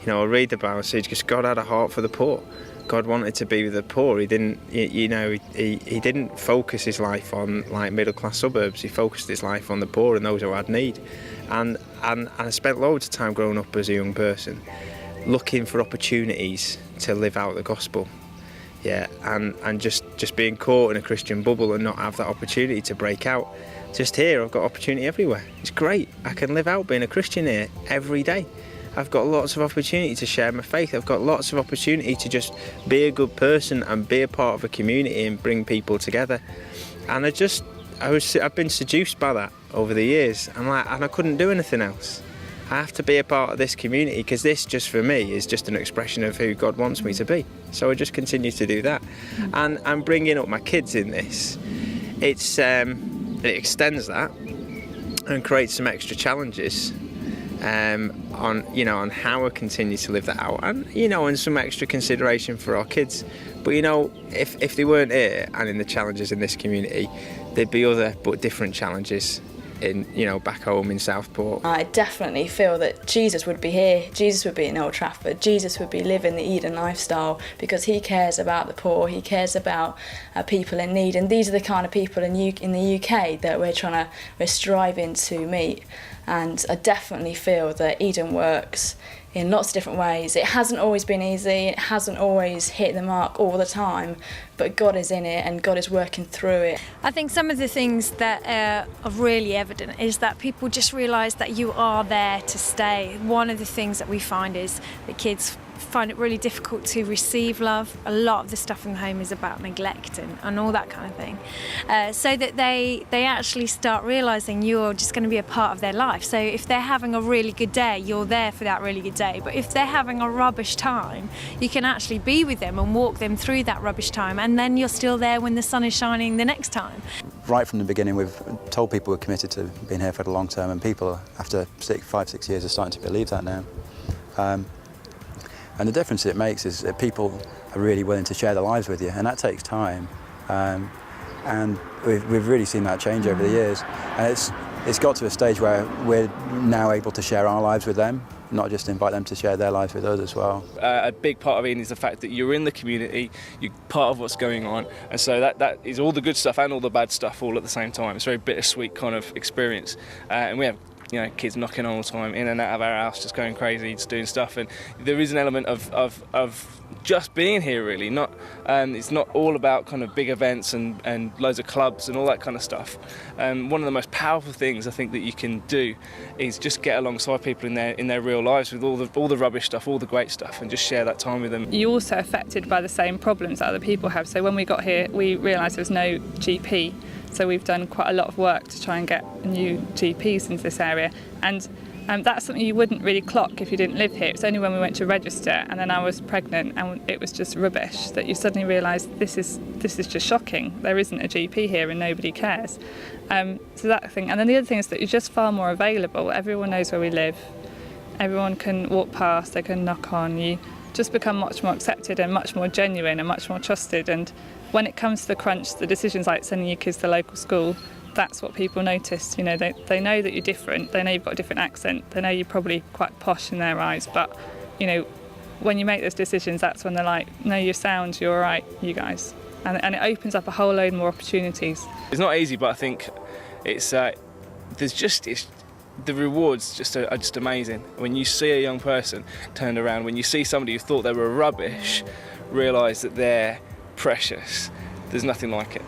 You know, I read the Bible, so just God had a heart for the poor. God wanted to be with the poor. He didn't, he didn't focus his life on like middle class suburbs. He focused his life on the poor and those who had need. And I spent loads of time growing up as a young person, looking for opportunities to live out the gospel. Yeah, and just being caught in a Christian bubble and not have that opportunity to break out. Just here, I've got opportunity everywhere. It's great. I can live out being a Christian here every day. I've got lots of opportunity to share my faith. I've got lots of opportunity to just be a good person and be a part of a community and bring people together. And I've been seduced by that over the years. And I couldn't do anything else. I have to be a part of this community because this, just for me, is just an expression of who God wants me to be. So I just continue to do that. And bringing up my kids in this, it extends that and creates some extra challenges. On how we continue to live that out, and some extra consideration for our kids. But if they weren't here and in the challenges in this community, there'd be other but different challenges in back home in Southport. I definitely feel that Jesus would be here, Jesus would be in Old Trafford, Jesus would be living the Eden lifestyle because he cares about the poor, he cares about people in need, and these are the kind of people in the UK that we're striving to meet. And I definitely feel that Eden works in lots of different ways. It hasn't always been easy, it hasn't always hit the mark all the time, but God is in it and God is working through it. I think some of the things that are really evident is that people just realise that you are there to stay. One of the things that we find is that kids find it really difficult to receive love. A lot of the stuff in the home is about neglect and all that kind of thing. So that they actually start realising you're just going to be a part of their life. So if they're having a really good day, you're there for that really good day. But if they're having a rubbish time, you can actually be with them and walk them through that rubbish time, and then you're still there when the sun is shining the next time. Right from the beginning, we've told people we're committed to being here for the long term, and people after 5-6 years are starting to believe that now. And the difference it makes is that people are really willing to share their lives with you, and that takes time. And we've really seen that change over the years. And it's got to a stage where we're now able to share our lives with them, not just invite them to share their lives with us as well. A big part of Eden is the fact that you're in the community, you're part of what's going on, and so that is all the good stuff and all the bad stuff all at the same time. It's a very bittersweet kind of experience, and we have kids knocking on all the time, in and out of our house, just going crazy, just doing stuff, and there is an element of just being here really. It's not all about kind of big events and loads of clubs and all that kind of stuff. One of the most powerful things I think that you can do is just get alongside people in their real lives with all the rubbish stuff, all the great stuff, and just share that time with them. You're also affected by the same problems that other people have. So when we got here, we realised there was no GP. So we've done quite a lot of work to try and get new GPs into this area, and that's something you wouldn't really clock if you didn't live here. It's only when we went to register and then I was pregnant and it was just rubbish that you suddenly realise this is just shocking. There isn't a GP here and nobody cares. So that thing, and then the other thing is that you're just far more available. Everyone knows where we live. Everyone can walk past. They can knock on. You just become much more accepted and much more genuine and much more trusted. And when it comes to the crunch, the decisions like sending your kids to the local school, that's what people notice. They know that you're different, they know you've got a different accent, they know you're probably quite posh in their eyes, but when you make those decisions, that's when they're like, no, you're sound, you're all right, you guys. And it opens up a whole load more opportunities. It's not easy, but I think the rewards are just amazing. When you see a young person turned around, when you see somebody who thought they were rubbish realise that they're precious, there's nothing like it.